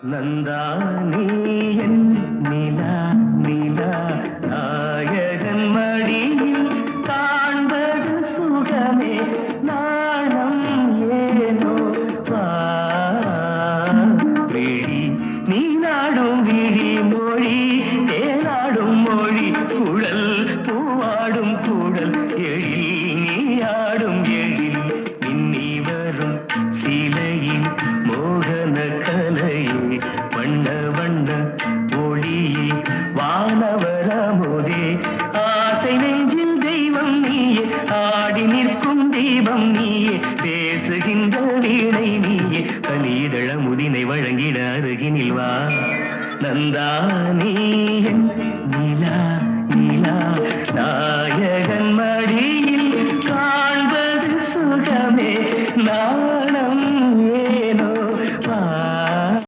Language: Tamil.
நந்தானி என் நிலா நிலா நாயகன் மடியில் காண்பது சுகமே நாணம் ஏனோ விழி நீ நாடும் விழி மொழி தேனாடும் மொழி குழல் பூவாடும் குழல் எழில் நீ ஆடும் எழில் இன்னி வரும் சிலையின் மோகன கலையே வண்ண வண்ண ஒளியே வானவரமுதே ஆசை நெஞ்சில் தெய்வம் நீயே ஆடி நிற்கும் தீபம் நீயே பேசுகின்ற வீணை நீயே கலிதழ முதினை வழங்கிட அருகினில் வா நந்தானி என் நிலா நிலா நாயகன் மடியில் காண்பது சுகமே நான்